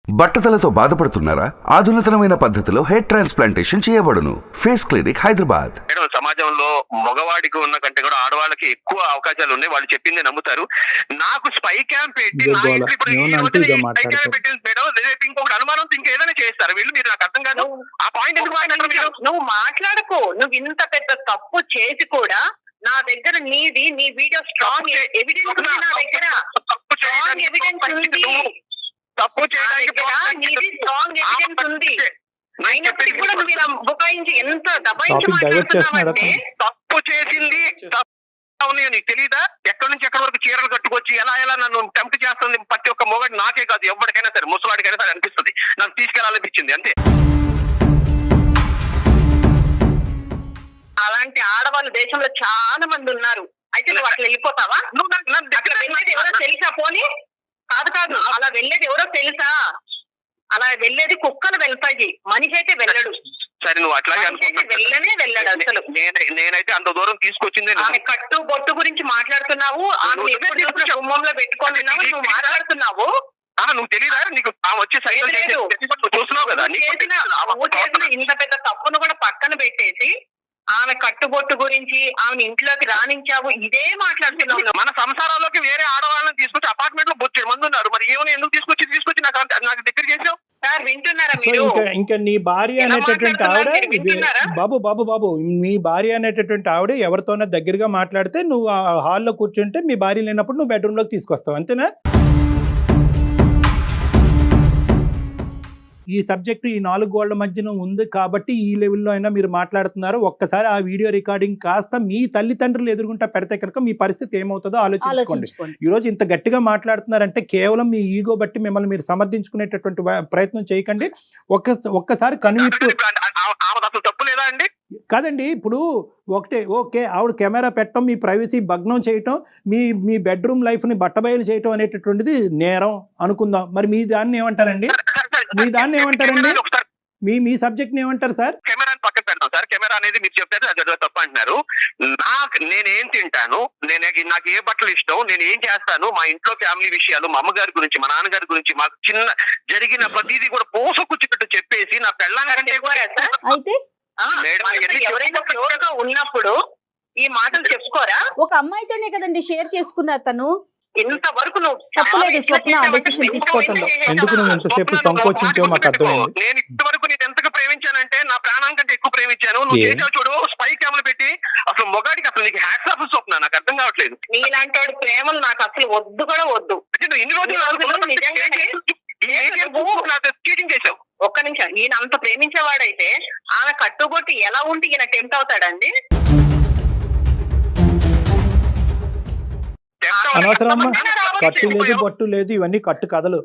బట్టతలతో బాధపడుతున్నారా? ఆధునితనమైన పద్ధతిలో hair transplantation చేయబడును. Face clinic, Hyderabad. సమాజంలో మగవాడికి ఉన్న కంటే కూడా ఆడవాళ్ళకి ఎక్కువ అవకాశాలు ఉన్నాయి. వాళ్ళు చెప్పింది నమ్ముతారు. నాకు స్పై క్యాంప్ పెట్టి నా ఇంట్లో ఇప్పుడు స్పై క్యాంప్ పెట్టింది మేడం. రేపు ఇంకొకటి అనుమానంతో ఇంకేదైనా చేస్తారు వీళ్ళు. మీరు నాకు అర్థం కాదు. ఆ పాయింట్ ఎందుకు మాట్లాడరు? నువ్వు మాట్లాడుకో. నువ్వు ఇంత పెద్ద తప్పు చేసి కూడా నా దగ్గర నీ వీడియో స్ట్రాంగ్ ఎవిడెన్స్ ఉంది. నా దగ్గర స్ట్రాంగ్ ఎవిడెన్స్ ఉంది. తప్పు చేయడానికి నీది స్ట్రాంగ్ ఎవిడెన్స్ ఉంది. అయినప్పటికీ కూడా నువ్వు ఇలా బుకాయించి ఎంత దబాయించి మాట్లాడుతున్నావంటే తప్పు చేసింది నీకు తెలీదా? ఎక్కడి నుంచి ఎక్కడి వరకు చీరలు కట్టుకొచ్చి ఎలా నన్ను టెంప్ట్ చేస్తుంది ప్రతి ఒక్క మొగడు. నాకే కాదు, ఎవరికైనా సరే, ముసలాడికైనా సరే అనిపిస్తుంది. నాకు తీసుకెళ్లాలనిపించింది అంతే. అలాంటి ఆడవాళ్ళు దేశంలో చాలా మంది ఉన్నారు. అయితే నువ్వు అట్లా వెళ్ళిపోతావా? నువ్వు అట్లా వెళ్ళేది ఎవరో తెలుసా? పోనీ కాదు, అలా వెళ్ళేది ఎవరో తెలుసా? అలా వెళ్ళేది కుక్కలు వెళ్తాయి, మనిషి అయితే వెళ్ళడు. సరే, నువ్వు అట్లాగే వెళ్ళాడు అసలు. నేనైతే అంత దూరం తీసుకొచ్చింది. ఆమె కట్టు బొట్టు గురించి మాట్లాడుతున్నావు. ఆమె ఎప్పుడు గుమ్మంలో పెట్టుకొని నువ్వు మాట్లాడుతున్నావు. నువ్వు తెలీదా? నీకు వచ్చే చూస్తున్నావు కదా. నువ్వు చేసిన ఇంత పెద్ద తప్పును కూడా పక్కన పెట్టేసి ఆమె కట్టుబొట్టు గురించి ఆమెను ఇంట్లోకి రాణించావు, ఇదే మాట్లాడుతున్నావు. మన సంసారాల్లోకి వేరే ఆడవాళ్ళని తీసుకొచ్చి అపార్ట్మెంట్ లో బొచ్చే మంది ఉన్నారు. మరి ఏమైనా ఎందుకు తీసుకొచ్చి నాకు దగ్గర చేసావు? సార్ వింటున్నారా మీరు? ఇంకా నీ భార్య అనేటటువంటి ఆవిడ బాబు మీ భార్య అనేటటువంటి ఆవిడ ఎవరితోనో దగ్గరగా మాట్లాడితే నువ్వు హాల్లో కూర్చుంటే మీ భార్య లేనప్పుడు నువ్వు బెడ్రూమ్ లోకి తీసుకొస్తావు, అంతేనా? ఈ సబ్జెక్టు ఈ 4 గోళ్ల మధ్యన ఉంది కాబట్టి ఈ లెవెల్లో అయినా మీరు మాట్లాడుతున్నారు. ఒక్కసారి ఆ వీడియో రికార్డింగ్ కాస్త మీ తల్లిదండ్రులు ఎదురుగుంటా పెడితే కనుక మీ పరిస్థితి ఏమవుతుందో ఆలోచించుకోండి. ఈరోజు ఇంత గట్టిగా మాట్లాడుతున్నారంటే కేవలం మీ ఈగో బట్టి మిమ్మల్ని మీరు సమర్థించుకునేటటువంటి ప్రయత్నం చేయకండి. ఒక్కసారి కనువిప్పు తప్పు లేదా అండి? కాదండి, ఇప్పుడు ఓకే ఆవిడ కెమెరా పెట్టడం, మీ ప్రైవసీ భగ్నం చేయటం, మీ బెడ్రూమ్ లైఫ్ని బట్టబయలు చేయటం అనేటటువంటిది నేరం అనుకుందాం. మరి మీ దాన్ని ఏమంటారండి? మీ సబ్జెక్ట్ ఏమంటారు సార్? కెమెరాని పక్కన పెడతాం సార్. కెమెరా అనేది మీరు చెప్తే అది తప్పు అంటున్నారు. నేనేం తింటాను, నాకు ఏ బట్టలు ఇష్టం, నేను ఏం చేస్తాను, మా ఇంట్లో ఫ్యామిలీ విషయాలు, మా అమ్మగారి గురించి, మా నాన్నగారి గురించి, మాకు చిన్న జరిగిన ప్రతిదీ కూడా పోసొచ్చుకుంటూ చెప్పేసి నా పెళ్ళాలంటే ఎవరైనా ఫ్లోర్ గా ఉన్నప్పుడు ఈ మాటలు చెప్పుకోరా? ఒక అమ్మాయితోనే కదండి షేర్ చేసుకున్నారు తను. ఇంతవరకు నువ్వు ఎందుకు నువ్వు ఎంతసేపు సంకోచించావు మాకు అర్థమైంది. నేను ఇంతవరకు నేను ఎంతగా ప్రేమించానంటే నా ప్రాణం కంటే ఎక్కువ ప్రేమించాను. నువ్వు చేసావు చూడు, స్పై కెమెరా పెట్టి. అసలు మొగాడికి అసలు నీకు హ్యాట్స్ ఆఫ్ స్వప్న, నాకు అర్థం కావట్లేదు. నీలాంటి వాడి ప్రేమలు నాకు అసలు వద్దు కూడా వద్దు. నువ్వు ఇన్ని రోజులు చీటింగ్ చేసావు. ఒక్క నిమిషం, ఈయన అంత ప్రేమించేవాడైతే ఆమె కట్టుబొట్టి ఎలా ఉంటే ఈయన టెంప్ట్ అవుతాడండి? అనవసరమ్మా, కట్టు లేదు బొట్టు లేదు, ఇవన్నీ కట్టు కథలు.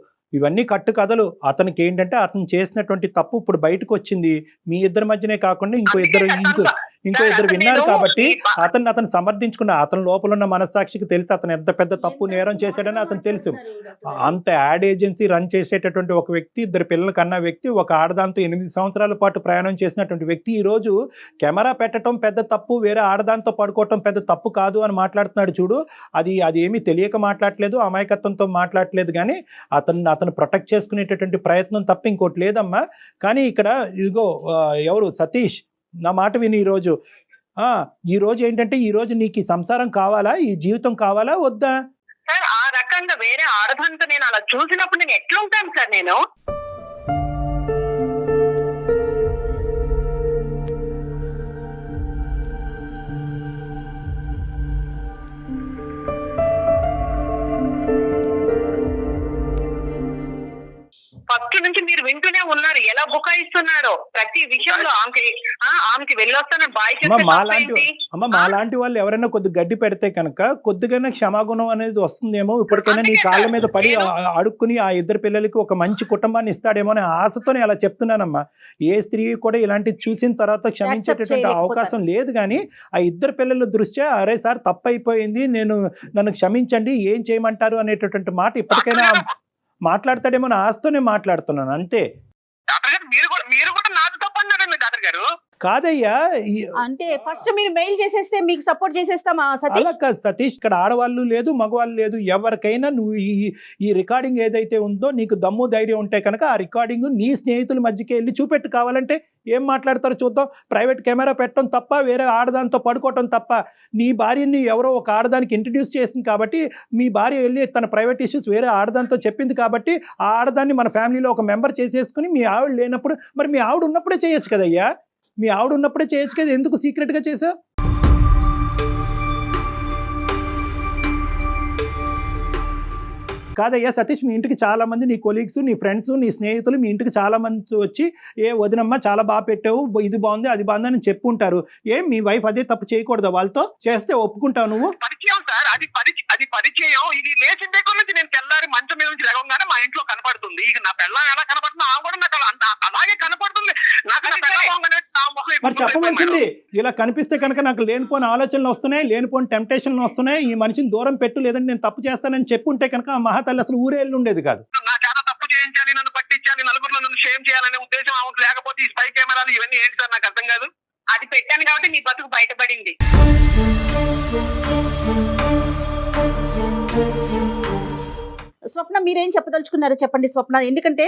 అతనికి ఏంటంటే అతను చేసినటువంటి తప్పు ఇప్పుడు బయటకు వచ్చింది. మీ ఇద్దరి మధ్యనే కాకుండా ఇంకో ఇద్దరు విన్నారు కాబట్టి అతను సమర్థించుకున్న, అతని లోపల ఉన్న మనస్సాక్షికి తెలుసు అతను ఎంత పెద్ద తప్పు నేరం చేశాడని అతను తెలుసు. అంత యాడ్ ఏజెన్సీ రన్ చేసేటటువంటి ఒక వ్యక్తి, 2 పిల్లలు కన్నా వ్యక్తి, ఒక ఆడదాంతో 8 సంవత్సరాల పాటు ప్రయాణం చేసినటువంటి వ్యక్తి ఈరోజు కెమెరా పెట్టడం పెద్ద తప్పు, వేరే ఆడదాంతో పడుకోవటం పెద్ద తప్పు కాదు అని మాట్లాడుతున్నాడు చూడు. అది ఏమీ తెలియక మాట్లాడలేదు, అమాయకత్వంతో మాట్లాడలేదు, కానీ అతను ప్రొటెక్ట్ చేసుకునేటటువంటి ప్రయత్నం తప్ప ఇంకోటి లేదమ్మా. కానీ ఇక్కడ ఇదిగో ఎవరు సతీష్, నా మాట విని ఈరోజు ఏంటంటే ఈరోజు నీకు ఈ సంసారం కావాలా, ఈ జీవితం కావాలా వద్దా? సార్ ఆ రకంగా వేరే ఆడదంతా నేను అలా చూసినప్పుడు నేను ఎట్లుంటాను సార్? నేను ఫస్ట్ నుంచి మీరు వింటూనే ఉన్నారు ఎలా బుకాయిస్తున్నాడో ప్రతి విషయంలో. ఆమెకి వెళ్ళొస్తాను బాయ్ మాలాంటి వాళ్ళు ఎవరైనా కొద్ది గడ్డి పెడితే కనుక కొద్దిగానే క్షమాగుణం అనేది వస్తుందేమో, ఇప్పటికైనా నీ కాళ్ళ మీద పడి అడుక్కుని ఆ 2 పిల్లలకి ఒక మంచి కుటుంబాన్ని ఇస్తాడేమో అనే ఆశతోనే అలా చెప్తున్నానమ్మా. ఏ స్త్రీ కూడా ఇలాంటివి చూసిన తర్వాత క్షమించేటటువంటి అవకాశం లేదు. కానీ ఆ 2 పిల్లల దృష్ట్యా అరే సార్ తప్పు అయిపోయింది, నన్ను క్షమించండి, ఏం చేయమంటారు అనేటటువంటి మాట ఇప్పటికైనా మాట్లాడతాడేమో ఆశతోనే మాట్లాడుతున్నాను అంతే. మీరు కూడా నాది తప్పు అన్నారండి డాక్టర్ గారు. కాదయ్యా అంటే ఫస్ట్ మీరు మెయిల్ చేసేస్తే మీకు సపోర్ట్ చేసేస్తామా అలా సతీష్? కాదు సతీష్, ఇక్కడ ఆడవాళ్ళు లేదు మగవాళ్ళు లేదు, ఎవరికైనా నువ్వు ఈ రికార్డింగ్ ఏదైతే ఉందో నీకు దమ్ము ధైర్యం ఉంటే కనుక ఆ రికార్డింగ్ నీ స్నేహితుల మధ్యకి వెళ్ళి చూపెట్టు. కావాలంటే ఏం మాట్లాడతారో చూద్దాం. ప్రైవేట్ కెమెరా పెట్టడం తప్ప, వేరే ఆడదానితో పడుకోవటం తప్ప. నీ భార్యని ఎవరో ఒక ఆడదానికి ఇంట్రడ్యూస్ చేసింది కాబట్టి, మీ భార్య వెళ్ళి తన ప్రైవేట్ ఇష్యూస్ వేరే ఆడదానితో చెప్పింది కాబట్టి ఆ ఆడదాన్ని మన ఫ్యామిలీలో ఒక మెంబర్ చేసేసుకుని మీ ఆవిడ లేనప్పుడు, మరి మీ ఆవిడ ఉన్నప్పుడే చేయొచ్చు కదయ్యా, మీ ఆవిడ ఉన్నప్పుడే చేయొచ్చు కదా, ఎందుకు సీక్రెట్గా చేసావు? కాదయ్యా సతీష్, మీ ఇంటికి చాలా మంది నీ కొలీగ్స్, నీ ఫ్రెండ్స్, నీ స్నేహితులు మీ ఇంటికి చాలా మంది వచ్చి ఏ వదినమ్మ చాలా బాగా పెట్టావు, ఇది బాగుంది అది బాగుంది అని చెప్పుకుంటారు. ఏం మీ వైఫ్ అదే తప్పు చేయకూడదా? వాళ్ళతో చేస్తే ఒప్పుకుంటావు నువ్వు? పరిచయం సార్, అది పరిచయం. ఇది లేచిన దగ్గర నుంచి నేను తెల్లారి మంచం మీద నుంచి లేవగానే మా ఇంట్లో కనపడుతుంది. ఇక నా పిల్ల ఎలా కనపడుతుంది, ఆ కూడా నాకు అలాగే కనపడుతుంది. నాకు నా పిల్ల బాగుందనే నా ముఖం మరి చెప్పవలసింది. ఇలా కనిపిస్తే కనుక నాకు లేనిపోని ఆలోచనలు వస్తున్నాయి, లేనిపోని టెంప్టేషన్లు వస్తున్నాయి, ఈ మనిషిని దూరం పెట్టు, లేదంటే నేను తప్పు చేస్తానని చెప్పుంటే కనుక ఆ మహాతల్లి అసలు ఊరే వెళ్ళి ఉండేది కాదు. నా చాలా తప్పు చేయించాలి, నన్ను పట్టించాలి, నలుగురిలో నన్ను షేమ్ చేయాలనే ఉద్దేశం ఆమెకు లేకపోతే ఈ స్పై కెమెరాలు ఇవన్నీ ఏంటి సార్ నాకు అర్థం కాదు. అది పెట్టాను కాబట్టి నీ బతుకు బయటపడింది. స్వప్న మీరేం చెప్పదలుచుకున్నారో చెప్పండి స్వప్న, ఎందుకంటే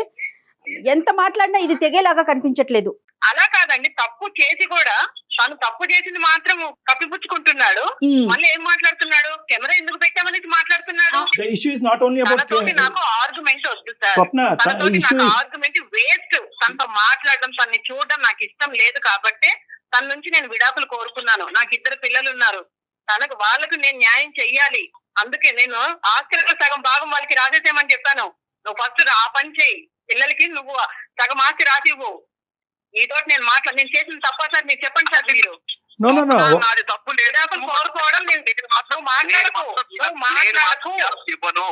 ఎంత మాట్లాడినా ఇది తెగేలాగా కనిపించట్లేదు. అలా కాదండి, తప్పు చేసి కూడా తను తప్పు చేసింది మాత్రం కప్పిపుచ్చుకుంటున్నాడు. మళ్ళీ ఏం మాట్లాడుతున్నాడు, కెమెరా ఎందుకు పెట్టామనేది మాట్లాడుతున్నాడు. The issue is not only about తనతోటి నాకు ఆర్గ్యుమెంట్ వద్దు సార్, స్వప్న, తనతోటి issue నాకు is- ఆర్గ్యుమెంట్ వేస్ట్. తనతో మాట్లాడడం, తనని చూడడం నాకు ఇష్టం లేదు కాబట్టి తన నుంచి నేను విడాకులు కోరుకున్నాను. నాకు 2 పిల్లలు ఉన్నారు. వాళ్ళకు నేను న్యాయం చెయ్యాలి. అందుకే నేను ఆస్తిలో సగం భాగం వాళ్ళకి రాసేసేయమని చెప్పాను. నువ్వు ఫస్ట్ ఆ పని చెయ్యి, పిల్లలకి నువ్వు సగం ఆస్తి రాసివ్వు. నీతో నేను చేసిన తప్ప సార్, మీరు చెప్పండి సార్. మీరు No. నాది తప్పు లేదు. విడాకులు కోరుకోవడం నువ్వు మాట్లాడకు. ఇవ్వను,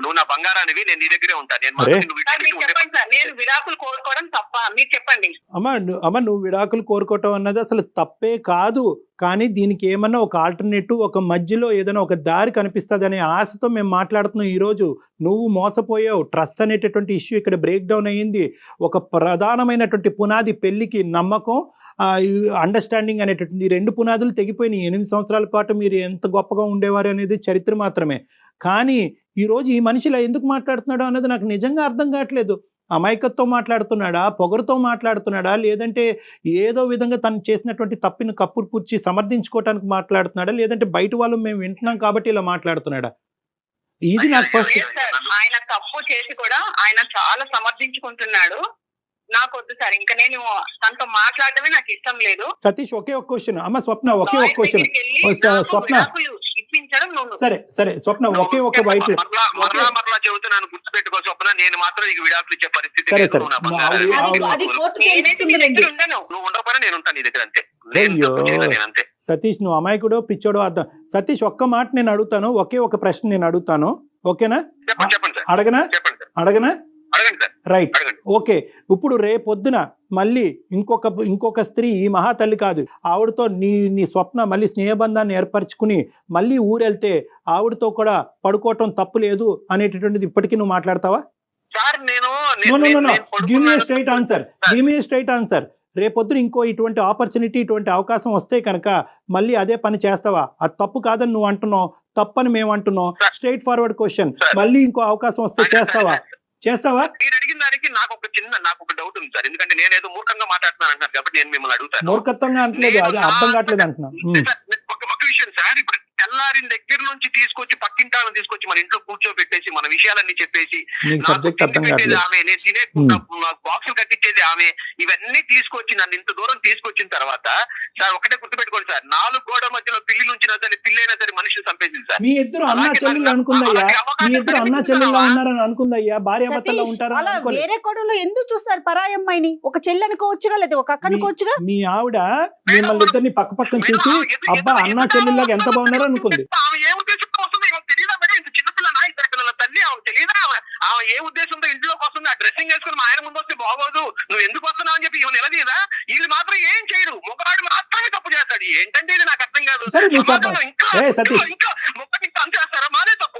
నువ్వు నా బంగారానివి, నేను నీ దగ్గరే ఉంటాను. నేను అరే. మాత్రం నువ్వు సార్ మీరు చెప్పండి సార్, నేను విడాకులు కోరుకోవడం తప్ప? మీరు చెప్పండి. అమ్మ నువ్వు విడాకులు కోరుకోవటం అన్నది అసలు తప్పే కాదు, కానీ దీనికి ఏమన్నా ఒక ఆల్టర్నేటివ్, ఒక మధ్యలో ఏదైనా ఒక దారి కనిపిస్తుంది అనే ఆశతో మేము మాట్లాడుతున్నాం ఈరోజు. నువ్వు మోసపోయావు, ట్రస్ట్ అనేటటువంటి ఇష్యూ ఇక్కడ బ్రేక్ డౌన్ అయ్యింది. ఒక ప్రధానమైనటువంటి పునాది పెళ్లికి నమ్మకం, అండర్స్టాండింగ్ అనేటటువంటి 2 పునాదులు తెగిపోయినాయి. 8 సంవత్సరాల పాటు మీరు ఎంత గొప్పగా ఉండేవారు అనేది చరిత్ర మాత్రమే. కానీ ఈరోజు ఈ మనిషిలా ఎందుకు మాట్లాడుతున్నాడో అన్నది నాకు నిజంగా అర్థం కావట్లేదు. అమాయకత్వం మాట్లాడుతున్నాడా, పొగరుతో మాట్లాడుతున్నాడా, లేదంటే ఏదో విధంగా తను చేసినటువంటి తప్పిని కప్పుర్చి సమర్థించుకోవటానికి మాట్లాడుతున్నాడా, లేదంటే బయట వాళ్ళు మేము వింటున్నాం కాబట్టి ఇలా మాట్లాడుతున్నాడా? ఇది నాకు ఫస్ట్. లేదు సార్, ఆయన తప్పు చేసి కూడా ఆయన చాలా సమర్థించుకుంటున్నాడు. నాకు వద్దు సార్, ఇంకా నేను తనతో మాట్లాడటమే నాకు ఇష్టం లేదు. సతీష్ ఒకే ఒక క్వశ్చన్. అమ్మ స్వప్న ఒకే ఒక క్వశ్చన్. స్వప్న ఇప్పించడం నువ్వు సరే స్వప్న ఒకే ఒక బయట. మరలా చెబుతున్నాను, గుర్తుపెట్టుకో స్వప్న, నేను మాత్రం నీకు విడాకులు ఇచ్చే పరిస్థితి సరే, లేదు. సరే. నువ్వు నా బంగారానివి. అది కోర్టుకి నేనైతే నీ దగ్గర ఉండను. నువ్వు ఉండకపోయినా నేను ఉంటాను నీ దగ్గర, అంతే. నేను అయ్యో. తప్పు చేయను, నేను అంతే. సతీష్ నువ్వు అమాయకుడో పిచ్చోడో అర్థం. సతీష్ ఒక్క మాట నేను అడుగుతాను, ఒకే ఒక ప్రశ్న నేను అడుగుతాను, ఓకేనా? చెప్పండి సార్, అడగనా? చెప్పండి సార్, అడగనా? అడగండి సార్, రైట్, అడగండి. ఓకే. ఇప్పుడు రేపొద్దున మళ్ళీ ఇంకొక స్త్రీ, ఈ మహాతల్లి కాదు, ఆవిడతో నీ స్వప్న మళ్ళీ స్నేహబంధాన్ని ఏర్పరచుకుని మళ్ళీ ఊరెళ్తే ఆవిడతో కూడా పడుకోవటం తప్పు లేదు అనేటటువంటిది ఇప్పటికీ నువ్వు మాట్లాడతావా? సార్ నేను no give me straight answer. రేపొద్దున ఇటువంటి ఆపర్చునిటీ, ఇటువంటి అవకాశం వస్తే కనుక మళ్ళీ అదే పని చేస్తావా? అది తప్పు కాదని నువ్వు అంటున్నావు, తప్పని మేము అంటున్నాం. స్ట్రైట్ ఫార్వర్డ్ క్వశ్చన్, మళ్ళీ ఇంకో అవకాశం వస్తే చేస్తావా? మీరు అడిగిన దానికి నాకు ఒక డౌట్ ఉంది సార్. ఎందుకంటే నేనేదో మూర్ఖంగా మాట్లాడుతున్నాను అంటున్నారు కాబట్టి నేను మిమ్మల్ని అడుగుతాను. మూర్ఖత్వంగా అంటలేదు, అది అర్థం కావట్లేదు అంటున్నా. ఒక విషయం సార్, ఇప్పుడు తెల్లారిన దగ్గర నుంచి తీసుకొచ్చి పక్కింటాలను తీసుకొచ్చి మన ఇంట్లో కూర్చోబెట్టేసి మన విషయాలన్నీ చెప్పేసి నీకు నాకు సబ్జెక్ట్ అర్థం తిండి పెట్టేది కావట్లేదు. ఆమె, నేను తినే బాక్సులు కట్టించేది ఆమె, ఇవన్నీ తీసుకొచ్చి నన్ను ఇంత దూరం తీసుకొచ్చిన తర్వాత సార్ ఒకటే గుర్తుపెట్టుకోండి సార్, 4 గోడల మధ్యలో పిల్లి నుంచినా సరే, పిల్లైనా సరే మనుషులు చంపేసింది సార్. మీ ఇద్దరు అన్నా చెల్లెళ్ళు అనుకుందయ్యా, మీ ఇద్దరు అన్నా చెల్లెళ్ళ ఉన్నారని అనుకుందయ్యా, భార్యాభర్తల్లో సతీష్, ఉంటారని అలా అనుకోలేదు. వేరే కోడలు ఎందుకు చూస్తారు పరాయి అమ్మాయిని? ఒక చెల్లి అనుకోవచ్చుగా, లేదా ఒక అక్క అనుకోవచ్చుగా. మీ ఆవిడ మిమ్మల్ని ఇద్దరిని పక్కన చూసి అబ్బా అన్నా చెల్లెళ్ళగా ఎంత బాగున్నారో అనుకుంది. ఆమె ఏ ఉద్దేశంతో వస్తుంది తెలియదా మేడం? ఇంత చిన్నపిల్లనా, 2 పిల్లల తల్లి, ఆమె తెలియదా? ఆమె ఏ ఉద్దేశంతో ఇంట్లోకి వస్తుంది? ఆ డ్రెస్సింగ్ వేసుకుని మా ఆయన ముందు వస్తే బాగోదు, నువ్వు ఎందుకు వస్తున్నావు అని చెప్పి ఇవన్నీ నిలదీయదా? వీళ్ళు మాత్రం ఏం చేయరు, మొక్కవాడు మాత్రమే తప్పు చేస్తాడు. ఏంటంటే ఇది నాకు అర్థం కాదు. సరే నువ్వు చెప్ప. సతీష్ ఇంకా మొక్కకి అంచేస్తారా? మాదే తప్పు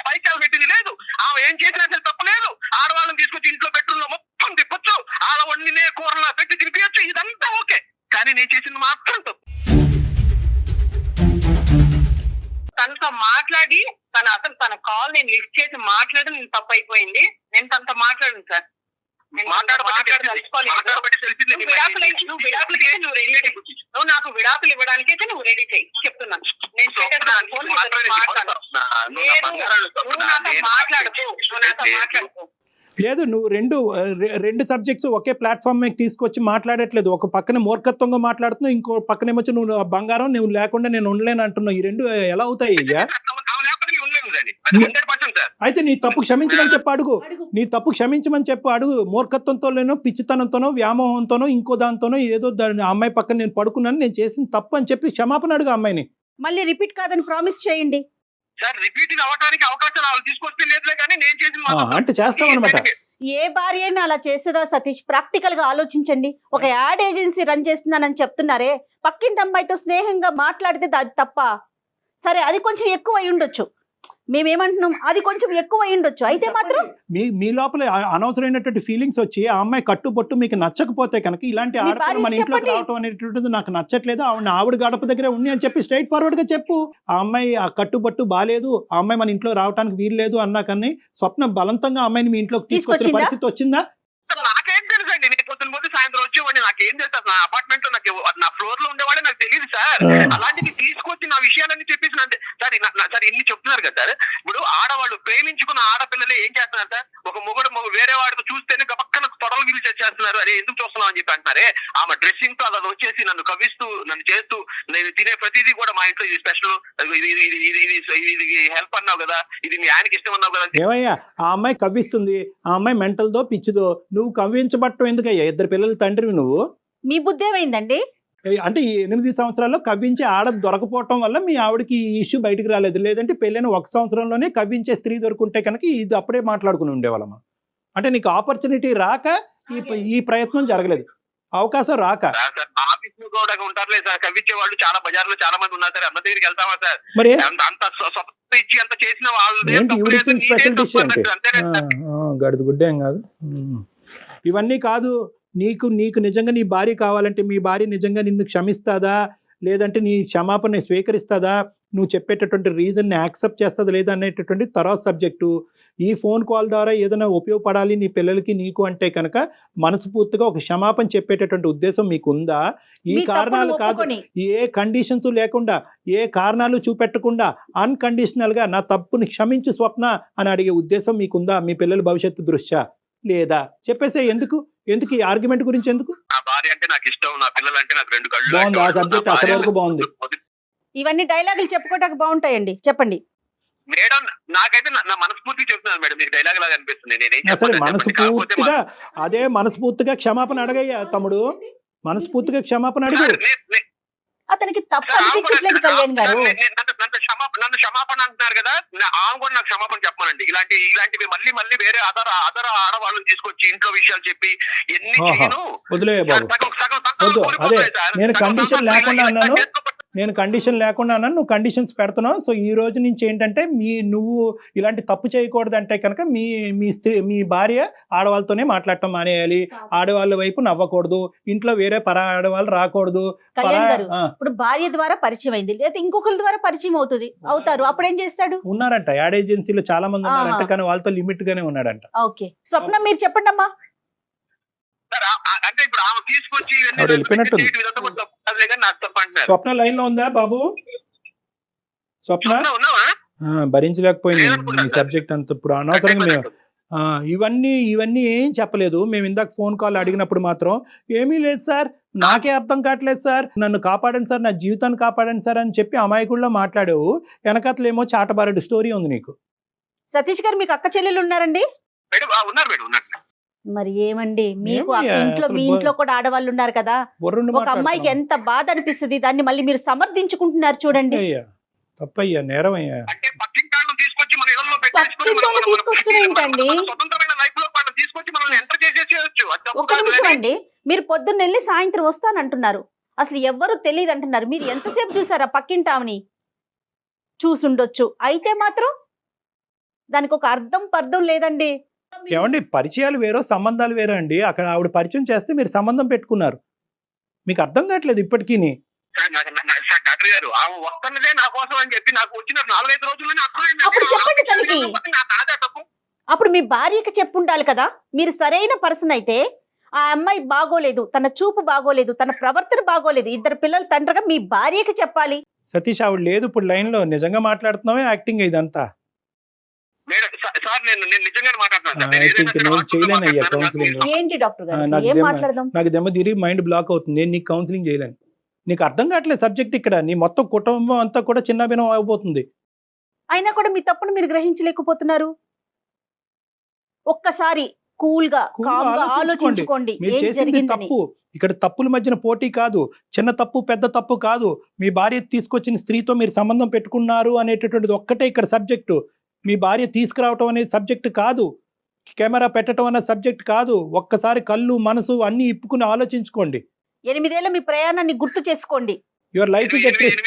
స్పైకాలు పెట్టింది లేదు, ఆమె ఏం చేసినా సరే తప్పు లేదు. ఆడవాళ్ళని తీసుకొచ్చి ఇంట్లో బెడ్రూమ్ లో మొత్తం తిప్పొచ్చు, ఆడ వండినే కూరలా పెట్టి తినిపించచ్చు, ఇదంతా ఓకే. కానీ మాట్లాడి తన కాల్ నేను లిఫ్ట్ చేసి మాట్లాడి నేను తప్పు అయిపోయింది. నేను తనతో మాట్లాడాను సార్. నువ్వు నాకు విడాకులు ఇవ్వడానికైతే నువ్వు రెడీ చేయి చెప్తున్నాను. నేను మాట్లాడుకో. లేదు, నువ్వు రెండు సబ్జెక్ట్స్ ఒకే ప్లాట్ఫామ్ మీద తీసుకొచ్చి మాట్లాడట్లేదు. ఒక పక్కన మూర్ఖత్వంగా మాట్లాడుతున్నావు, ఇంకో పక్కనేమొచ్చి నువ్వు బంగారం నువ్వు లేకుండా నేను ఉండలేను అంటున్నావు. ఈ రెండు ఎలా అవుతాయి అయ్యా? అయితే నీ తప్పు క్షమించమని చెప్పు, అడుగు. నీ తప్పు క్షమించమని చెప్పు, అడుగు. మూర్ఖత్వంతోనో పిచ్చితనంతోనో వ్యామోహంతోనో ఇంకో దాంతోనో ఏదో దాని అమ్మాయి పక్కన నేను పడుకున్నాను, నేను చేసిన తప్పు అని చెప్పి క్షమాపణ అడుగు అమ్మాయిని. మళ్ళీ రిపీట్ కాదని ప్రామిస్ చేయండి. సార్ రిపీటింగ్ అవ్వడానికి అవకాశం వాళ్ళు తీసుకొస్తే లేదులే కానీ నేను చేసిన అంటే చేస్తావు అనమాట. ఏ భార్య అయినా అలా చేసేదా సతీష్? ప్రాక్టికల్ గా ఆలోచించండి. ఒక యాడ్ ఏజెన్సీ రన్ చేస్తున్నానని చెప్తున్నారే, పక్కింటి అమ్మాయితో స్నేహంగా మాట్లాడితే అది తప్ప? సరే, అది కొంచెం ఎక్కువ అయి ఉండొచ్చు. మేమేమంటున్నాం, అది కొంచెం ఎక్కువ అయి ఉండొచ్చు. అయితే మాత్రం మీ లోపల అనవసరమైనటువంటి ఫీలింగ్స్ వచ్చి ఆ అమ్మాయి కట్టుబొట్టు మీకు నచ్చకపోతే కనుక ఇలాంటి ఆడపిల్ల మన ఇంట్లోకి రావటం అనేటువంటిది నాకు నచ్చట్లేదు, ఆవిడ గడప దగ్గరే ఉంది అని చెప్పి స్ట్రైట్ ఫార్వర్డ్ గా చెప్పు. ఆ అమ్మాయి ఆ కట్టుబట్టు బాలేదు, ఆ అమ్మాయి మన ఇంట్లో రావడానికి వీలు లేదు అన్నా కానీ స్వప్న బలవంతంగా అమ్మాయిని మీ ఇంట్లోకి తీసుకొచ్చిన పరిస్థితి వచ్చిందా? నాకేం తెలుసు అండి, నేను పొద్దున పోతే సాయంత్రం వచ్చేవాడిని. నాకేం తెలుసు? నా అపార్ట్మెంట్ లో నాకు నా ఫ్లోర్ లో ఉండేవాడే నాకు తెలియదు సార్. అలాంటివి తీసుకొచ్చి నా విషయాలన్నీ చెప్పేసి సార్ ఇన్ని చెప్తున్నారు కదా సార్. ఇప్పుడు ఆడవాళ్ళు ప్రేమించుకున్న ఆడపిల్లలు ఏం చేస్తున్నారు సార్? ఒక మొగుడు వేరే వాడితో చూస్తేనే పక్కన తొడలు గిరి చేస్తున్నారు. అరే ఎందుకు చూస్తున్నావు అని చెప్పి అంటున్నారే. ఆమె డ్రెస్సింగ్ తో అలా వచ్చేసి నన్ను కవిస్తూ నన్ను చేస్తూ, నేను తినే ప్రతిదీ కూడా మా ఇంట్లో ఇది స్పెషల్, ఇది హెల్ప్ అన్నావు కదా, ఇది మీ ఆయనకి ఇష్టం అన్నావు కదా. ఏమయ్యా, ఆ అమ్మాయి కవ్విస్తుంది, ఆ అమ్మాయి మెంటల్దో పిచ్చిదో, నువ్వు కవ్వించబట్టం ఎందుకయ్యా? 2 పిల్లల తండ్రివి నువ్వు. మీ బుద్ధి ఏమైందండి? అంటే ఈ 8 సంవత్సరాల్లో కవ్వించే ఆడ దొరకపోవటం వల్ల మీ ఆవిడకి ఈ ఇష్యూ బయటకు రాలేదు. లేదంటే పెళ్ళైన 1 సంవత్సరంలోనే కవ్వించే స్త్రీ దొరుకుంటే కనుక ఇది అప్పుడే మాట్లాడుకుని ఉండేవాళ్ళమ్మా. అంటే నీకు ఆపర్చునిటీ రాక ఈ ప్రయత్నం జరగలేదు, అవకాశం రాక. ఆఫీస్ లో కూడా ఉంటారులే సార్ కవ్వించే వాళ్ళు, చాలా బజార్ లో చాలా మంది ఉన్నారు సార్. అమ్మ దగ్గరికి వెళ్తామా సార్? మరి అంత ఇచ్చి అంత చేసిన వాళ్ళు స్పెషల్ డిష్ అంటే గడుదు గుడ్డే ఏం కాదు. ఇవన్నీ కాదు. నీకు నిజంగా నీ భార్య కావాలంటే మీ భార్య నిజంగా నిన్ను క్షమిస్తుందా, లేదంటే నీ క్షమాపణ స్వీకరిస్తుందా, నువ్వు చెప్పేటటువంటి రీజన్ని యాక్సెప్ట్ చేస్తుందా లేదా అనేటటువంటి తర్వాత సబ్జెక్టు. ఈ ఫోన్ కాల్ ద్వారా ఏదైనా ఉపయోగపడాలి నీ పిల్లలకి నీకు అంటే కనుక మనస్ఫూర్తిగా ఒక క్షమాపణ చెప్పేటటువంటి ఉద్దేశం మీకుందా? ఈ కారణాలు కాదు, ఏ కండిషన్స్ లేకుండా, ఏ కారణాలు చూపెట్టకుండా అన్కండిషనల్గా నా తప్పుని క్షమించు స్వప్న అని అడిగే ఉద్దేశం మీకుందా మీ పిల్లల భవిష్యత్తు దృష్ట్యా? లేదా చెప్పేసే. ఎందుకు ఈ ఆర్గ్యుమెంట్ గురించి ఎందుకు? నా భార్య అంటే నాకు ఇష్టం, నా పిల్లలు అంటే నాకు 2 కళ్ళు. బాగుంది, ఆ సబ్జెక్ట్ అసలు వరకు బాగుంది. ఇవన్నీ డైలాగులు చెప్పుకోవడానికి బాగుంటాయండి, చెప్పండి మేడం. నాకైతే నా మనస్ఫూర్తిగా చెప్తున్నాను మేడం, మీకు డైలాగ్ లాగా అనిపిస్తుంది. అసలు మనస్ఫూర్తిగా అదే మనస్ఫూర్తిగా క్షమాపణ అడగయ్యా తమ్ముడు, మనస్ఫూర్తిగా క్షమాపణ అడుగు. అతనికి తప్పు అనిపించట్లేదు కళ్యాణ్ గారు. నన్ను క్షమాపణ అంటున్నారు కదా, ఆమె కూడా నాకు క్షమాపణ చెప్పమనండి. ఇలాంటివి మళ్ళీ వేరే అదర ఆడవాళ్ళని తీసుకొచ్చి ఇంట్లో విషయాలు చెప్పి ఎన్ని చేయను. వదిలే బాబు, వద్దు. అదే నేను కండిషన్ లేకుండా అన్నాను, నువ్వు కండిషన్స్ పెడుతున్నావు. సో ఈ రోజు నుంచి ఏంటంటే నువ్వు ఇలాంటి తప్పు చేయకూడదు అంటే కనుక మీ భార్య ఆడవాళ్ళతోనే మాట్లాడటం మానేయాలి, ఆడవాళ్ళ వైపు నవ్వకూడదు, ఇంట్లో వేరే ఆడవాళ్ళు రాకూడదు. ఇప్పుడు భార్య ద్వారా పరిచయం అయింది, లేదా ఇంకొకరి ద్వారా పరిచయం అవుతారు, అప్పుడు ఏం చేస్తాడు? ఉన్నారంట యాడ్ ఏజెన్సీలో చాలా మంది ఉన్నారంట, కానీ వాళ్ళతో లిమిట్ గానే ఉన్నాడంట. ఓకే, స్వప్న మీరు చెప్పండి అమ్మా. అంటే ఇప్పుడు ఆమె తీసుకొచ్చి స్వప్న లైన్ లో ఉందా బాబు? స్వప్న భరించలేకపోయింది ఈ సబ్జెక్ట్ అంతా. ఇప్పుడు అనవసరంగా మేము ఇవన్నీ ఏం చెప్పలేదు. మేము ఇందాక ఫోన్ కాల్ అడిగినప్పుడు మాత్రం ఏమీ లేదు సార్, నాకే అర్థం కావట్లేదు సార్, నన్ను కాపాడండి సార్, నా జీవితాన్ని కాపాడండి సార్ అని చెప్పి అమాయకుల్లో మాట్లాడావు. వెనకట్లేమో చాటబారడు స్టోరీ ఉంది నీకు. సతీష్ గారు, మీకు అక్క చెల్లెలు ఉన్నారండి? ఉన్నారు. మరి ఏమండి, మీకు మీ ఇంట్లో కూడా ఆడవాళ్ళు ఉన్నారు కదా, ఒక అమ్మాయికి ఎంత బాధ అనిపిస్తుంది, దాన్ని మళ్ళీ మీరు సమర్థించుకుంటున్నారు చూడండి. తప్పయ్యా, నేరమయ్యా. ఏంటండి ఒక నిమిషం అండి, మీరు పొద్దున్న వెళ్ళి సాయంత్రం వస్తానంటున్నారు, అసలు ఎవ్వరు తెలియదు అంటున్నారు. మీరు ఎంతసేపు చూసారా పక్కింటామని? చూసుండొచ్చు, అయితే మాత్రం దానికి ఒక పర్థం లేదండి. ఏమండి, పరిచయాలు వేరో సంబంధాలు వేరో అండి. అక్కడ ఆవిడ పరిచయం చేస్తే మీరు సంబంధం పెట్టుకున్నారు, మీకు అర్థం కావట్లేదు ఇప్పటికీ. డాక్టర్ గారు ఆమె వస్తున్నదే నా కోసం అని చెప్పి నాకు వచ్చిన 4-5 రోజుల్లోనే అప్పుడు చెప్పండి తనకి. నాదా తప్పు? అప్పుడు మీ భార్యకి చెప్పుండాలి కదా, మీరు సరైన పర్సన్ అయితే ఆ అమ్మాయి బాగోలేదు, తన చూపు బాగోలేదు, తన ప్రవర్తన బాగోలేదు, 2 పిల్లల తండ్రిగా మీ భార్యకి చెప్పాలి. సతీష్ ఆవిడ లేదు ఇప్పుడు లైన్ లో, నిజంగా మాట్లాడుతున్నావే యాక్టింగ్ ఇదంతా? మేడం సార్ నేను నిజంగానే మాట్లాడుతున్నాను సార్. నేను I think ఏదైనా నేను hospital చేయలేనయ్యా మాట్లాడుతున్నాను. counseling. నాకు ఏంటి డాక్టర్ గారు, నాకు ఏం దెమ్మ- మాట్లాడదాం? నాకు దెమ్మ తిరిగి మైండ్ బ్లాక్ అవుతుంది. నేను నీకు కౌన్సిలింగ్ చేయలేను. నీకు అర్థం కావట్లేదు సబ్జెక్ట్. ఇక్కడ నీ మొత్తం కుటుంబం అంతా కూడా చిన్న భిన్నం అయిపోతుంది. అయినా కూడా మీ తప్పును మీరు గ్రహించలేకపోతున్నారు. ఒక్కసారి కూల్ గా Cool గా కామ్ గా ఆలోచించుకోండి. ఆలోచించుకోండి మీరు ఏం చేసింది జరిగిందని. తప్పు. ఇక్కడ తప్పుల మధ్యన పోటీ కాదు, చిన్న తప్పు పెద్ద తప్పు కాదు. మీ భార్య తీసుకొచ్చిన స్త్రీతో మీరు సంబంధం పెట్టుకున్నారు అనేటటువంటిది ఒక్కటే ఇక్కడ సబ్జెక్టు. మీ భార్య తీసుకురావటం అనేది సబ్జెక్ట్ కాదు, కెమెరా పెట్టడం అనే సబ్జెక్ట్ కాదు. ఒక్కసారి కళ్ళు మనసు అన్ని ఇప్పుకుని ఆలోచించుకోండి. 8 ఏళ్ల మీ ప్రయాణాన్ని గుర్తు చేసుకోండి. Your life is at risk.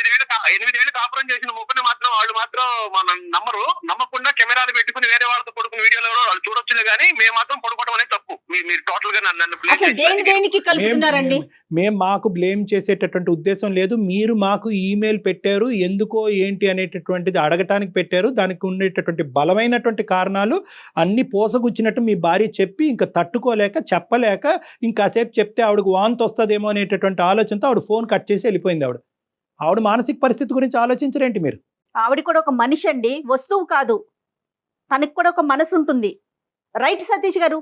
8 ఏళ్ళు కాపురం చేసిన ముగ్గురు మాత్రం వాళ్ళు మాత్రం మనం నమ్మకుండా కెమెరాలు పెట్టుకుని వేరే వాళ్ళతో పడుకున్న వీడియోలు వాళ్ళు చూడొచ్చులే కానీ మేము మాత్రం పడుకోవడం అనేది తప్పు. మీరు టోటల్ గా నన్ను blame అసలు చేస్తున్నారు. దేనికి కలుపుతున్నారండి? మేము మాకు బ్లేమ్ చేసేటటువంటి ఉద్దేశం లేదు. మీరు మాకు ఈమెయిల్ పెట్టారు, ఎందుకో ఏంటి అనేటటువంటిది అడగటానికి పెట్టారు. దానికి ఉండేటటువంటి బలమైనటువంటి కారణాలు అన్ని పోసగుచ్చినట్టు మీ భార్య చెప్పి ఇంకా తట్టుకోలేక చెప్పలేక ఇంకాసేపు చెప్తే ఆవిడకు వాంతి వస్తుందేమో అనేటటువంటి ఆలోచనతో ఆవిడ ఫోన్ కట్ చేసి వెళ్ళిపోయింది. ఆవిడ మానసిక పరిస్థితి గురించి ఆలోచించరేంటి మీరు? ఆవిడ కూడా ఒక మనిషి అండి, వస్తువు కాదు. తనకి కూడా ఒక మనసు ఉంటుంది. రైట్ సతీష్ గారు,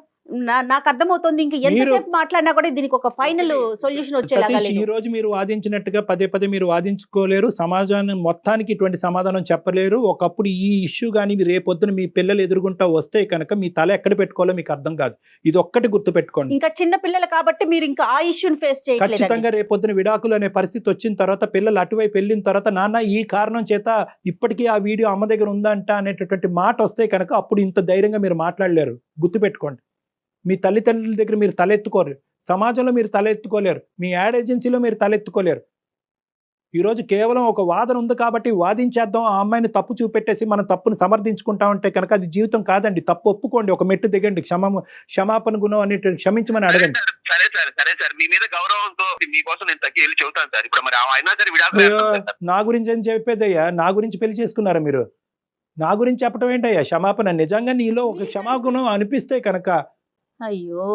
నాకు అర్థమవుతుంది. ఇంక ఎంతసేపు మాట్లాడినా కూడా దీనికి ఒక ఫైనల్ సొల్యూషన్ వచ్చేలాగా సతీష్, ఈ లేదు. రోజు మీరు వాదించినట్టుగా పదే మీరు వాదించుకోలేరు. సమాజాన్ని మొత్తానికి ఇటువంటి సమాధానం చెప్పలేరు. ఒకప్పుడు ఈ ఇష్యూ కానీ రేపొద్దున మీ పిల్లలు ఎదురుగుంటా వస్తే కనుక మీ తల ఎక్కడ పెట్టుకోవాలో మీకు అర్థం కాదు. ఇది ఒక్కటి గుర్తు పెట్టుకోండి. ఇంకా చిన్న పిల్లలు కాబట్టి మీరు ఇంకా ఆ ఇష్యూని ఫేస్ చేయట్లేదు. ఖచ్చితంగా రేపొద్దున విడాకులు అనే పరిస్థితి వచ్చిన తర్వాత, పిల్లలు అటువైపు వెళ్ళిన తర్వాత, నాన్న ఈ కారణం చేత ఇప్పటికీ ఆ వీడియో అమ్మ దగ్గర ఉందంట అనేటటువంటి మాట వస్తే కనుక అప్పుడు ఇంత ధైర్యంగా మీరు మాట్లాడలేరు. గుర్తుపెట్టుకోండి. మీ తల్లిదండ్రుల దగ్గర మీరు తలెత్తుకోరు, సమాజంలో మీరు తలెత్తుకోలేరు, మీ యాడ్ ఏజెన్సీలో మీరు తలెత్తుకోలేరు. ఈరోజు కేవలం ఒక వాదన ఉంది కాబట్టి వాదించేద్దాం, ఆ అమ్మాయిని తప్పు చూపెట్టేసి మనం తప్పును సమర్థించుకుంటా ఉంటే కనుక అది జీవితం కాదండి. తప్పు ఒప్పుకోండి, ఒక మెట్టు దిగండి, క్షమాపణ గుణం అనేటువంటి క్షమించమని అడగండి. సరే సార్ మీ మీద గౌరవంతో మీకోసం నేను తగ్గి వెళ్ళి చెబుతాను సార్. ఇప్పుడు మరి అయినా సరే విడాకులు అయ్యో, వేస్తాను సార్. నా గురించి ఏం చెప్పేదయ్యా? నా గురించి పెళ్లి చేసుకున్నారా మీరు? నా గురించి చెప్పడం ఏంటయ్యా క్షమాపణ? నిజంగా నీలో ఒక క్షమాగుణం అనిపిస్తే కనుక. అయ్యో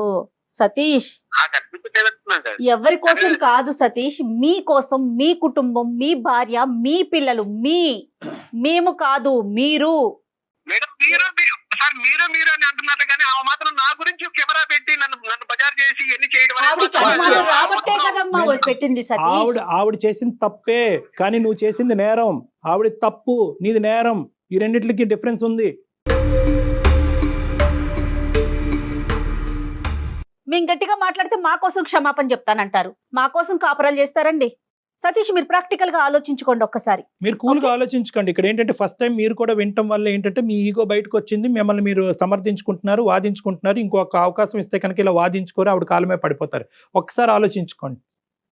సతీష్, నాకు అనిపించలేదంటున్నాను సార్. ఎవరి కోసం కాదు సతీష్, మీ కోసం, మీ కుటుంబం, మీ భార్య, మీ పిల్లలు, మేము కాదు, మీరు. మేడం మీరు అని అంటున్నారు కానీ ఆమె మాత్రం నా గురించి కెమెరా పెట్టి నన్ను బజార్ చేసి ఎన్ని చేయడం అనేది ఆవిడకి మాత్రం అనుమానం రాబట్టే కదమ్మా పెట్టింది సతీష్. ఆవిడ చేసింది తప్పే, కానీ నువ్వు చేసింది నేరం. ఆవిడ తప్పు, నీది నేరం. ఈ రెండిట్లకి డిఫరెన్స్ ఉంది. మేము గట్టిగా మాట్లాడితే మా కోసం క్షమాపణ చెప్తానంటారు. మా కోసం కాపురాలు చేస్తారండి? సతీష్, మీరు ప్రాక్టికల్ గా ఆలోచించుకోండి ఒక్కసారి. మీరు కూల్ గా ఆలోచించుకోండి. ఇక్కడ ఏంటంటే ఫస్ట్ టైం మీరు కూడా వినటం వల్ల ఏంటంటే మీ ఈగో బయటకు వచ్చింది. మిమ్మల్ని మీరు సమర్థించుకుంటున్నారు, వాదించుకుంటున్నారు. ఇంకొక అవకాశం ఇస్తే కనుక ఇలా వాదించుకోరు, ఆవిడ కాలమే పడిపోతారు. ఒక్కసారి ఆలోచించుకోండి.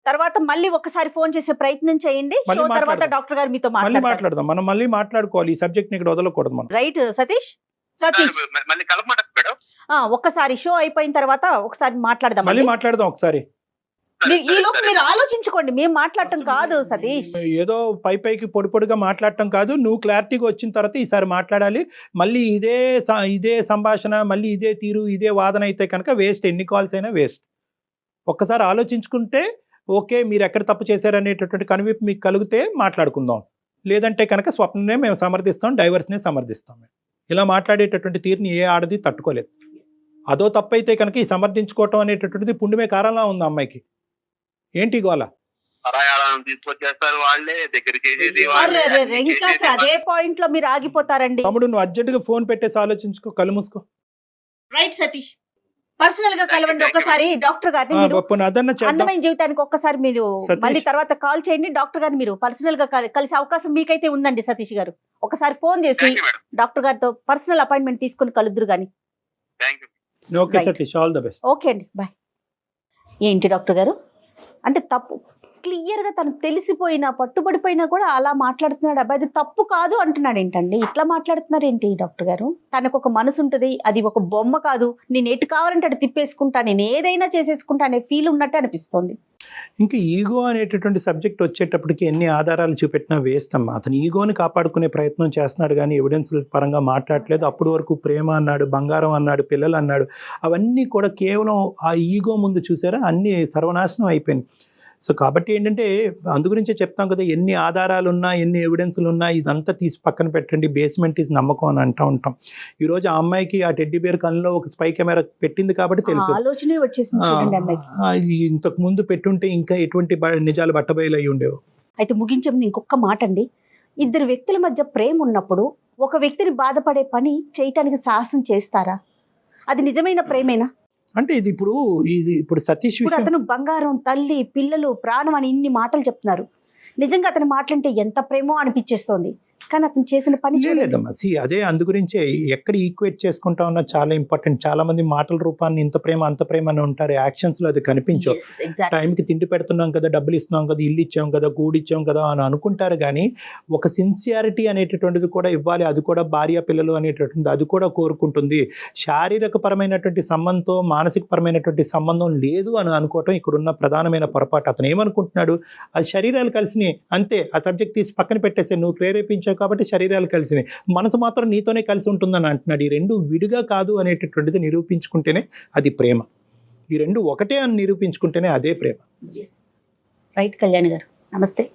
తర్వాత మళ్ళీ ఒకసారి ఫోన్ చేసే ప్రయత్నం చేయండి. మళ్ళీ షో తర్వాత మాట్లాడదాం. డాక్టర్ గారు మీతో మళ్ళీ మాట్లాడతారు. మాట్లాడదాం. మనం మళ్ళీ మాట్లాడుకోవాలి. ఈ సబ్జెక్ట్ ఇక్కడ వదలకూడదు మనం. రైట్ సతీష్? సతీష్, మళ్ళీ కలపమంటారు మేడం. ఒక్కసారి షో అయిపోయిన తర్వాత ఒకసారి మాట్లాడదాం. మళ్ళీ మాట్లాడదాం ఒకసారి. ఈలోపు మీరు ఆలోచించుకోండి, మేము మాట్లాడటం కాదు సతీష్. ఏదో పైకి పొడిగా మాట్లాడటం కాదు. నువ్వు క్లారిటీగా వచ్చిన తర్వాత ఈసారి మాట్లాడాలి. మళ్ళీ ఇదే సంభాషణ, మళ్ళీ ఇదే తీరు, ఇదే వాదన అయితే కనుక వేస్ట్. ఎన్ని కాల్స్ అయినా వేస్ట్. ఒక్కసారి ఆలోచించుకుంటే ఓకే, మీరు ఎక్కడ తప్పు చేశారనేటటువంటి కనువిప్పు మీకు కలిగితే మాట్లాడుకుందాం. లేదంటే కనుక స్వప్ననే మేము సమర్థిస్తాం, డైవర్స్నే సమర్థిస్తాం. ఇలా మాట్లాడేటటువంటి తీరుని ఏ ఆడది తట్టుకోలేదు. అదో తప్పైతే కనుక ఈ సమర్థించుకోవటం అనేటటువంటిది పుణ్యమే కారణంగా ఉంది అమ్మాయికి. ఏంటి గోల? తీసుకొచ్చేస్తారు వాళ్ళే, దగ్గర చేసేది ఇంకా అదే పాయింట్ లో మీరు ఆగిపోతారండి. తమ్ముడు, నువ్వు అర్జెంటుగా ఫోన్ పెట్టేసి ఆలోచించుకో, కళ్ళు మూసుకో. రైట్ సతీష్, పర్సనల్ గా కలవండి ఒక్కసారి డాక్టర్ గారిని. మీరు అందమైన జీవితానికి ఒక్కసారి మీరు మళ్ళీ తర్వాత కాల్ చేయండి. డాక్టర్ గారిని మీరు పర్సనల్ గా కలిసే అవకాశం మీకైతే ఉందండి సతీష్ గారు. ఒకసారి ఫోన్ చేసి డాక్టర్ గారితో పర్సనల్ అపాయింట్మెంట్ తీసుకుని కలుద్దురు గాని. Okay Satish, all the best. Okay అండి, బాయ్. ఏంటి డాక్టర్ గారు, అంటే క్లియర్ గా తనకు తెలిసిపోయినా పట్టుబడిపోయినా కూడా అలా మాట్లాడుతున్నాడు. అబ్బాయి అది తప్పు కాదు అంటున్నాడు ఏంటండి? ఇట్లా మాట్లాడుతున్నారు ఏంటి డాక్టర్ గారు? తనకు ఒక మనసు ఉంటుంది, అది ఒక బొమ్మ కాదు, నేను ఎటు కావాలంటే అటు తిప్పేసుకుంటా, నేను ఏదైనా చేసేసుకుంటా అనే ఫీల్ ఉన్నట్టు అనిపిస్తుంది. ఇంకా ఈగో అనేటటువంటి సబ్జెక్ట్ వచ్చేటప్పటికి ఎన్ని ఆధారాలు చూపెట్టినా వేస్ట్ అమ్మా. అతను ఈగోని కాపాడుకునే ప్రయత్నం చేస్తున్నాడు కానీ ఎవిడెన్స్ పరంగా మాట్లాడలేదు. అప్పటి వరకు ప్రేమ అన్నాడు, బంగారం అన్నాడు, పిల్లలు అన్నాడు, అవన్నీ కూడా కేవలం ఆ ఈగో ముందు చూసారా అన్ని సర్వనాశనం అయిపోయింది. సో కాబట్టి ఏంటంటే అందు గురించే చెప్తాం కదా, ఎన్ని ఆధారాలు ఉన్నా ఎన్ని ఎవిడెన్స్లు ఉన్నా ఇదంతా తీసి పక్కన పెట్టండి, బేస్మెంట్ ఈజ్ నమ్మకం అని అంటూ ఉంటాం. ఈరోజు ఆ అమ్మాయికి ఆ టెడ్డీ బేర్ కళ్ళలో ఒక స్పై కెమెరా పెట్టింది కాబట్టి తెలుసు. ఆలోచనే వచ్చేసింది చూడండి అమ్మాయికి. ఇంతకు ముందు పెట్టుంటే ఇంకా ఎటువంటి నిజాలు బట్టబయలు అయి ఉండేవి. అయితే ముగించే ముందు ఇంకొక మాట అండి. ఇద్దరు వ్యక్తుల మధ్య ప్రేమ ఉన్నప్పుడు ఒక వ్యక్తిని బాధపడే పని చేయటానికి సాహసం చేస్తారా? అది నిజమైన ప్రేమేనా? అంటే ఇది ఇప్పుడు సతీష్ ఇప్పుడు విషయం అతను బంగారం, తల్లి, పిల్లలు, ప్రాణం అని ఇన్ని మాటలు చెప్తున్నారు. నిజంగా అతని మాటలంటే ఎంత ప్రేమో అనిపించేస్తోంది. కానీ అతను చేసిన పని లేదమ్మా. అదే అందు గురించే ఎక్కడ ఈక్వేట్ చేసుకుంటా ఉన్నా చాలా ఇంపార్టెంట్. చాలా మంది మాటల రూపాన్ని ఇంత ప్రేమ అంత ప్రేమ అని ఉంటారు, యాక్షన్స్ లో అది కనిపించవు. టైంకి తిండి పెడుతున్నాం కదా, డబ్బులు ఇస్తున్నాం కదా, ఇల్లు ఇచ్చాం కదా, గూడు ఇచ్చాం కదా అని అనుకుంటారు. కానీ ఒక సిన్సియారిటీ అనేటటువంటిది కూడా ఇవ్వాలి. అది కూడా భార్య పిల్లలు అనేటటువంటిది అది కూడా కోరుకుంటుంది. శారీరక పరమైనటువంటి సంబంధంతో మానసిక పరమైనటువంటి సంబంధం లేదు అని అనుకోవటం ఇక్కడున్న ప్రధానమైన పొరపాటు. అతను ఏమనుకుంటున్నాడు, ఆ శరీరాలు కలిసినాయి అంతే, ఆ సబ్జెక్ట్ తీసి పక్కన పెట్టేసే, నువ్వు ప్రేరేపించావు కాబట్టి శరీరాలు కలిసినాయి, మనసు మాత్రం నీతోనే కలిసి ఉంటుందని అంటున్నాడు. ఈ రెండు విడిగా కాదు అనేటటువంటిది నిరూపించుకుంటేనే అది ప్రేమ. ఈ రెండు ఒకటే అని నిరూపించుకుంటేనే అదే ప్రేమ. రైట్ కళ్యాణి గారు, నమస్తే.